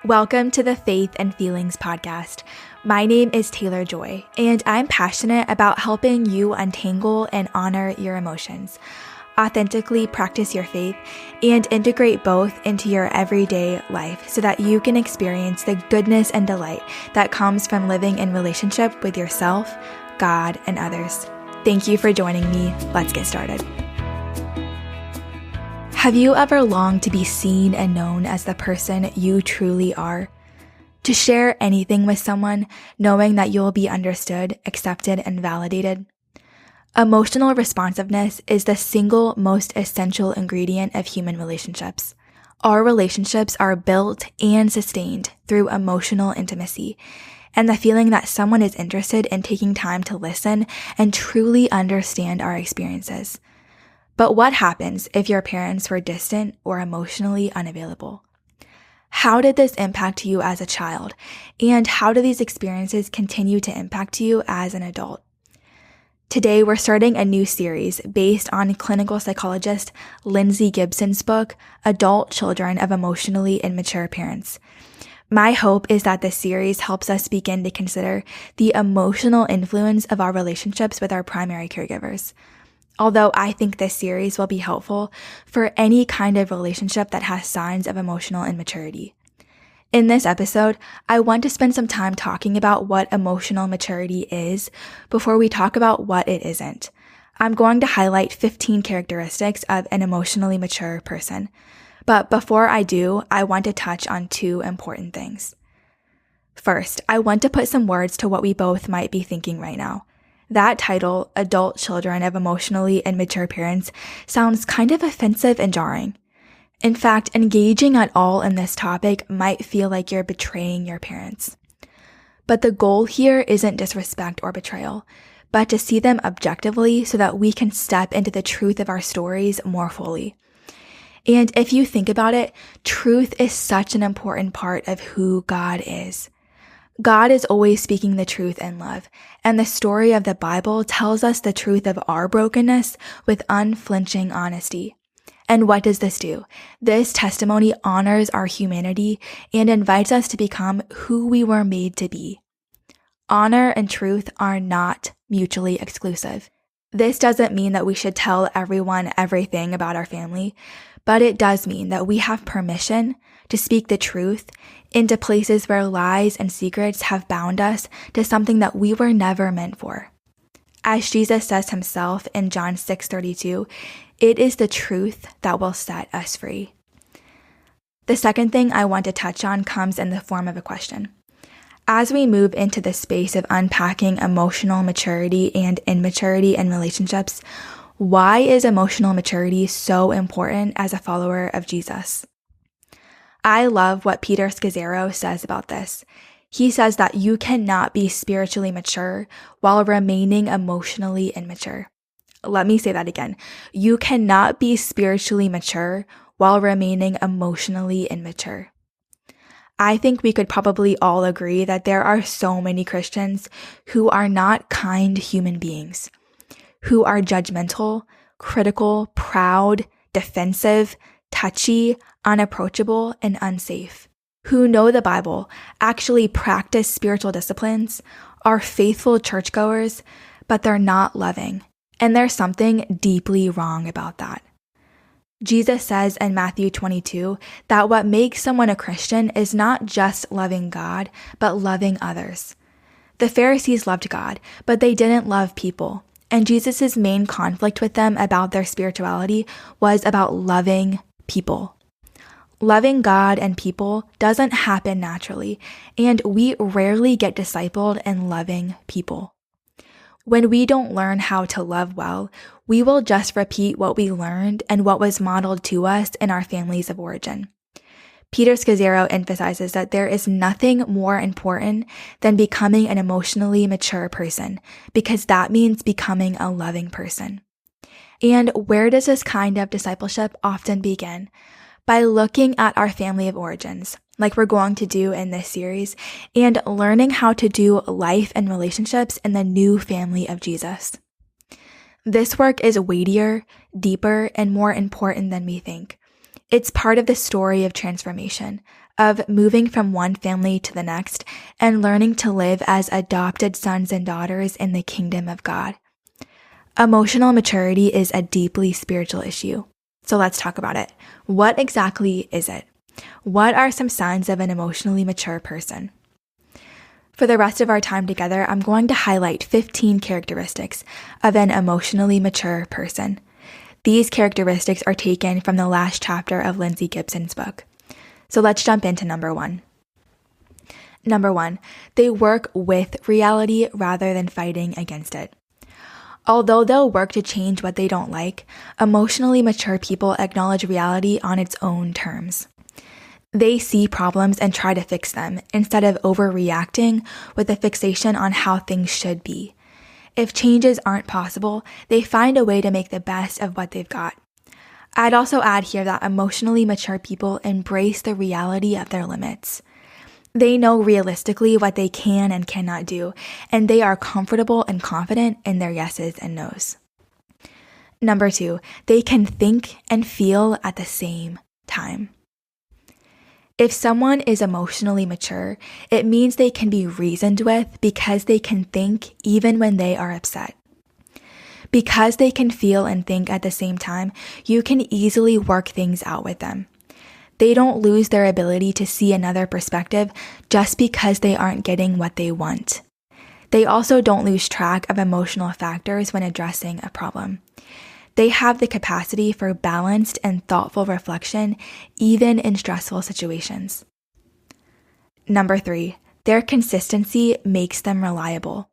Welcome to the Faith and Feelings podcast. My name is Taylor Joy, and I'm passionate about helping you untangle and honor your emotions, authentically practice your faith, and integrate both into your everyday life so that you can experience the goodness and delight that comes from living in relationship with yourself, God, and others. Thank you for joining me. Let's get started. Have you ever longed to be seen and known as the person you truly are? To share anything with someone, knowing that you'll be understood, accepted, and validated? Emotional responsiveness is the single most essential ingredient of human relationships. Our relationships are built and sustained through emotional intimacy, and the feeling that someone is interested in taking time to listen and truly understand our experiences. But what happens if your parents were distant or emotionally unavailable? How did this impact you as a child? And how do these experiences continue to impact you as an adult? Today, we're starting a new series based on clinical psychologist Lindsay Gibson's book, Adult Children of Emotionally Immature Parents. My hope is that this series helps us begin to consider the emotional influence of our relationships with our primary caregivers. Although I think this series will be helpful for any kind of relationship that has signs of emotional immaturity. In this episode, I want to spend some time talking about what emotional maturity is before we talk about what it isn't. I'm going to highlight 15 characteristics of an emotionally mature person. But before I do, I want to touch on two important things. First, I want to put some words to what we both might be thinking right now. That title, Adult Children of Emotionally Immature Parents, sounds kind of offensive and jarring. In fact, engaging at all in this topic might feel like you're betraying your parents. But the goal here isn't disrespect or betrayal, but to see them objectively so that we can step into the truth of our stories more fully. And if you think about it, truth is such an important part of who God is. God is always speaking the truth in love, and the story of the Bible tells us the truth of our brokenness with unflinching honesty. And what does this do? This testimony honors our humanity and invites us to become who we were made to be. Honor and truth are not mutually exclusive. This doesn't mean that we should tell everyone everything about our family, but it does mean that we have permission to speak the truth into places where lies and secrets have bound us to something that we were never meant for. As Jesus says himself in John 6:32, it is the truth that will set us free. The second thing I want to touch on comes in the form of a question. As we move into the space of unpacking emotional maturity and immaturity in relationships, why is emotional maturity so important as a follower of Jesus? I love what Peter Scazzero says about this. He says that you cannot be spiritually mature while remaining emotionally immature. Let me say that again. You cannot be spiritually mature while remaining emotionally immature. I think we could probably all agree that there are so many Christians who are not kind human beings, who are judgmental, critical, proud, defensive, touchy, unapproachable, and unsafe, who know the Bible, actually practice spiritual disciplines, are faithful churchgoers, but they're not loving. And there's something deeply wrong about that. Jesus says in Matthew 22 that what makes someone a Christian is not just loving God, but loving others. The Pharisees loved God, but they didn't love people. And Jesus' main conflict with them about their spirituality was about loving people. Loving God and people doesn't happen naturally, and we rarely get discipled in loving people. When we don't learn how to love well, we will just repeat what we learned and what was modeled to us in our families of origin. Peter Scazzero emphasizes that there is nothing more important than becoming an emotionally mature person, because that means becoming a loving person. And where does this kind of discipleship often begin? By looking at our family of origins, like we're going to do in this series, and learning how to do life and relationships in the new family of Jesus. This work is weightier, deeper, and more important than we think. It's part of the story of transformation, of moving from one family to the next and learning to live as adopted sons and daughters in the kingdom of God. Emotional maturity is a deeply spiritual issue. So let's talk about it. What exactly is it? What are some signs of an emotionally mature person? For the rest of our time together, I'm going to highlight 15 characteristics of an emotionally mature person. These characteristics are taken from the last chapter of Lindsay Gibson's book. So let's jump into number 1. Number 1, they work with reality rather than fighting against it. Although they'll work to change what they don't like, emotionally mature people acknowledge reality on its own terms. They see problems and try to fix them instead of overreacting with a fixation on how things should be. If changes aren't possible, they find a way to make the best of what they've got. I'd also add here that emotionally mature people embrace the reality of their limits. They know realistically what they can and cannot do, and they are comfortable and confident in their yeses and nos. Number 2, they can think and feel at the same time. If someone is emotionally mature, it means they can be reasoned with because they can think even when they are upset. Because they can feel and think at the same time, you can easily work things out with them. They don't lose their ability to see another perspective just because they aren't getting what they want. They also don't lose track of emotional factors when addressing a problem. They have the capacity for balanced and thoughtful reflection, even in stressful situations. Number 3, their consistency makes them reliable.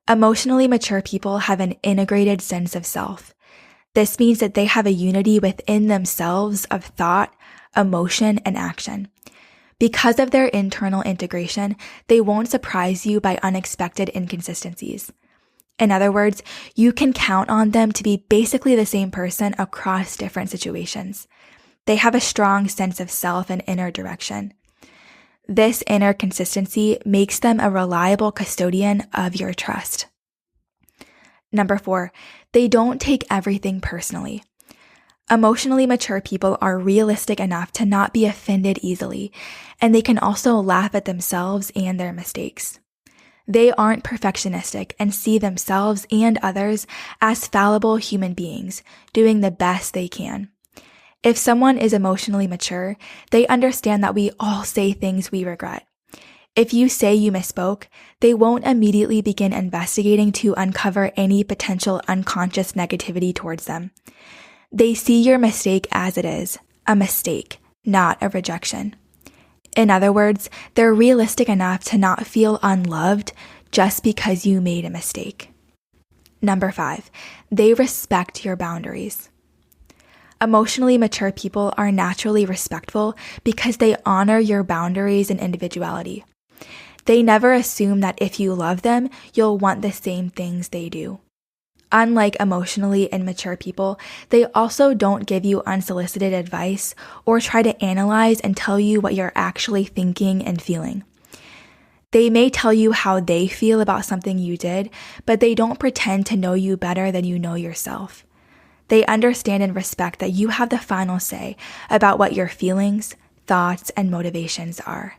Emotionally mature people have an integrated sense of self. This means that they have a unity within themselves of thought, emotion, and action. Because of their internal integration, they won't surprise you by unexpected inconsistencies. In other words, you can count on them to be basically the same person across different situations. They have a strong sense of self and inner direction. This inner consistency makes them a reliable custodian of your trust. Number 4, they don't take everything personally. Emotionally mature people are realistic enough to not be offended easily, and they can also laugh at themselves and their mistakes. They aren't perfectionistic and see themselves and others as fallible human beings, doing the best they can. If someone is emotionally mature, they understand that we all say things we regret. If you say you misspoke, they won't immediately begin investigating to uncover any potential unconscious negativity towards them. They see your mistake as it is, a mistake, not a rejection. In other words, they're realistic enough to not feel unloved just because you made a mistake. Number 5, they respect your boundaries. Emotionally mature people are naturally respectful because they honor your boundaries and individuality. They never assume that if you love them, you'll want the same things they do. Unlike emotionally immature people, they also don't give you unsolicited advice or try to analyze and tell you what you're actually thinking and feeling. They may tell you how they feel about something you did, but they don't pretend to know you better than you know yourself. They understand and respect that you have the final say about what your feelings, thoughts, and motivations are.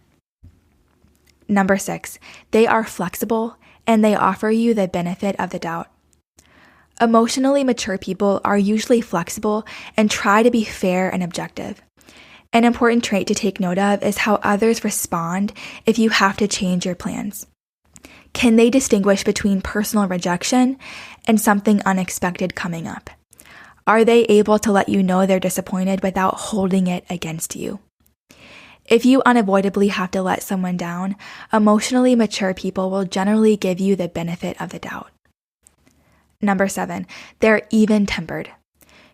Number 6, they are flexible and they offer you the benefit of the doubt. Emotionally mature people are usually flexible and try to be fair and objective. An important trait to take note of is how others respond if you have to change your plans. Can they distinguish between personal rejection and something unexpected coming up? Are they able to let you know they're disappointed without holding it against you? If you unavoidably have to let someone down, emotionally mature people will generally give you the benefit of the doubt. Number 7, they're even-tempered.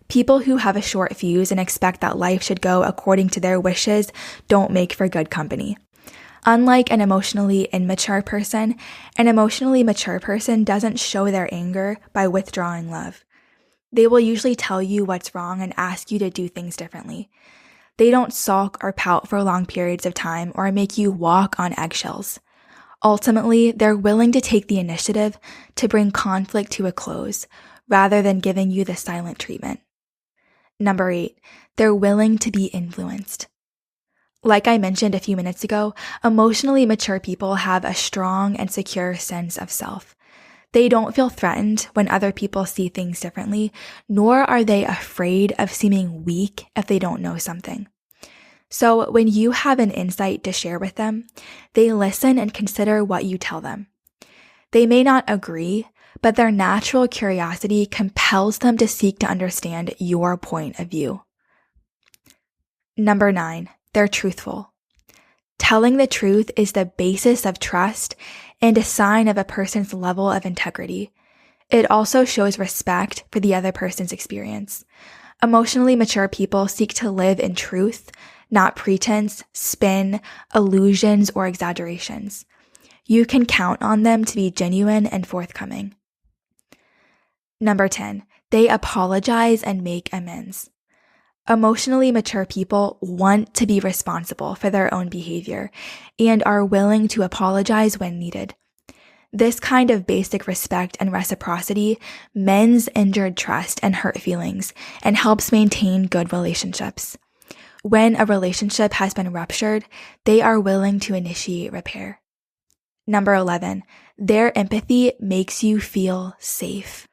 People who have a short fuse and expect that life should go according to their wishes don't make for good company. Unlike an emotionally immature person, an emotionally mature person doesn't show their anger by withdrawing love. They will usually tell you what's wrong and ask you to do things differently. They don't sulk or pout for long periods of time or make you walk on eggshells. Ultimately, they're willing to take the initiative to bring conflict to a close, rather than giving you the silent treatment. Number 8, They're willing to be influenced. Like I mentioned a few minutes ago, emotionally mature people have a strong and secure sense of self. They don't feel threatened when other people see things differently, nor are they afraid of seeming weak if they don't know something. So when you have an insight to share with them, they listen and consider what you tell them. They may not agree, but their natural curiosity compels them to seek to understand your point of view. Number 9, they're truthful. Telling the truth is the basis of trust and a sign of a person's level of integrity. It also shows respect for the other person's experience. Emotionally mature people seek to live in truth, not pretense, spin, illusions, or exaggerations. You can count on them to be genuine and forthcoming. Number 10, they apologize and make amends. Emotionally mature people want to be responsible for their own behavior and are willing to apologize when needed. This kind of basic respect and reciprocity mends injured trust and hurt feelings and helps maintain good relationships. When a relationship has been ruptured, they are willing to initiate repair. Number 11, their empathy makes you feel safe.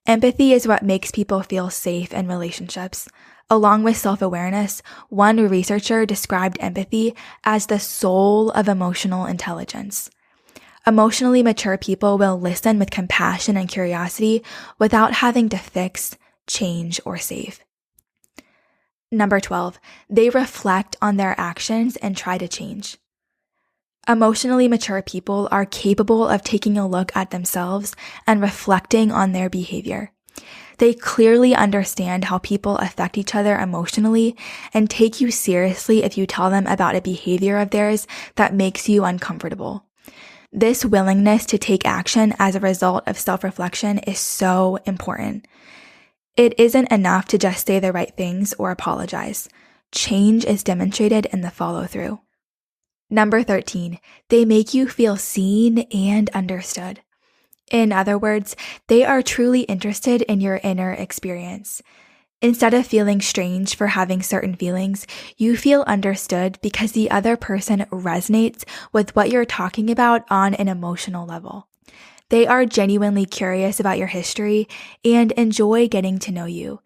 Empathy is what makes people feel safe in relationships. Along with self-awareness, one researcher described empathy as the soul of emotional intelligence. Emotionally mature people will listen with compassion and curiosity without having to fix, change, or save. Number 12, they reflect on their actions and try to change. Emotionally mature people are capable of taking a look at themselves and reflecting on their behavior. They clearly understand how people affect each other emotionally and take you seriously if you tell them about a behavior of theirs that makes you uncomfortable. This willingness to take action as a result of self-reflection is so important. It isn't enough to just say the right things or apologize. Change is demonstrated in the follow-through. Number 13, they make you feel seen and understood. In other words, they are truly interested in your inner experience. Instead of feeling strange for having certain feelings, you feel understood because the other person resonates with what you're talking about on an emotional level. They are genuinely curious about your history and enjoy getting to know you.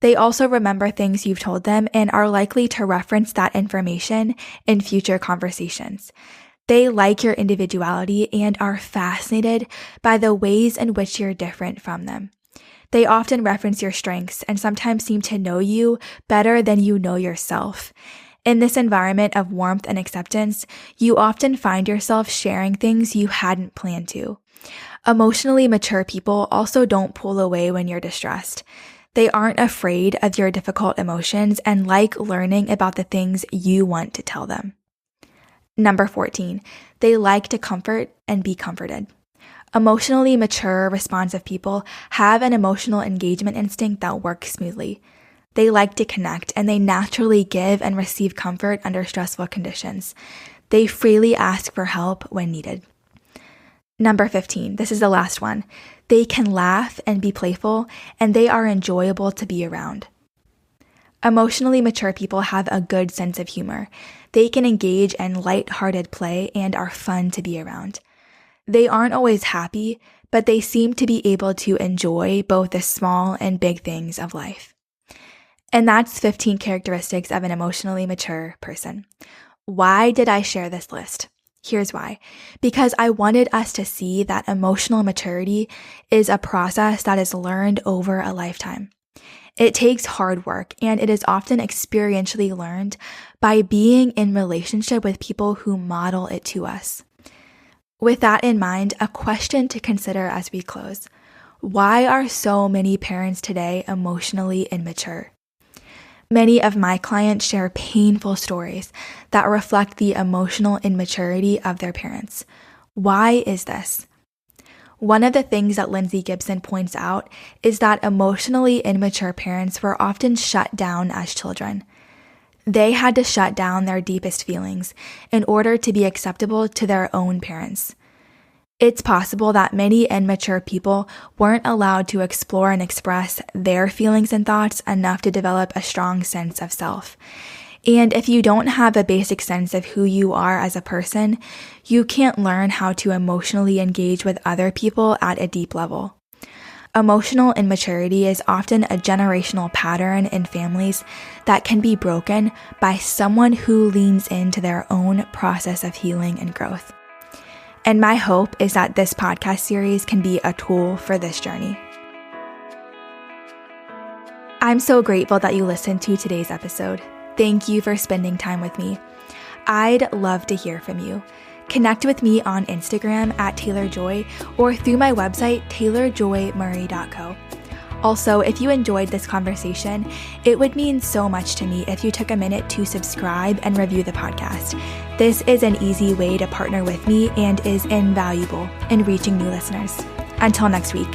They also remember things you've told them and are likely to reference that information in future conversations. They like your individuality and are fascinated by the ways in which you're different from them. They often reference your strengths and sometimes seem to know you better than you know yourself. In this environment of warmth and acceptance, you often find yourself sharing things you hadn't planned to. Emotionally mature people also don't pull away when you're distressed. They aren't afraid of your difficult emotions and like learning about the things you want to tell them. Number 14, they like to comfort and be comforted. Emotionally mature, responsive people have an emotional engagement instinct that works smoothly. They like to connect and they naturally give and receive comfort under stressful conditions. They freely ask for help when needed. Number 15, this is the last one. They can laugh and be playful, and they are enjoyable to be around. Emotionally mature people have a good sense of humor. They can engage in light-hearted play and are fun to be around. They aren't always happy, but they seem to be able to enjoy both the small and big things of life. And that's 15 characteristics of an emotionally mature person. Why did I share this list? Here's why. Because I wanted us to see that emotional maturity is a process that is learned over a lifetime. It takes hard work, and it is often experientially learned by being in relationship with people who model it to us. With that in mind, a question to consider as we close. Why are so many parents today emotionally immature? Many of my clients share painful stories that reflect the emotional immaturity of their parents. Why is this? One of the things that Lindsay Gibson points out is that emotionally immature parents were often shut down as children. They had to shut down their deepest feelings in order to be acceptable to their own parents. It's possible that many immature people weren't allowed to explore and express their feelings and thoughts enough to develop a strong sense of self. And if you don't have a basic sense of who you are as a person, you can't learn how to emotionally engage with other people at a deep level. Emotional immaturity is often a generational pattern in families that can be broken by someone who leans into their own process of healing and growth. And my hope is that this podcast series can be a tool for this journey. I'm so grateful that you listened to today's episode. Thank you for spending time with me. I'd love to hear from you. Connect with me on Instagram at TaylorJoy or through my website, taylorjoymurray.co. Also, if you enjoyed this conversation, it would mean so much to me if you took a minute to subscribe and review the podcast. This is an easy way to partner with me and is invaluable in reaching new listeners. Until next week.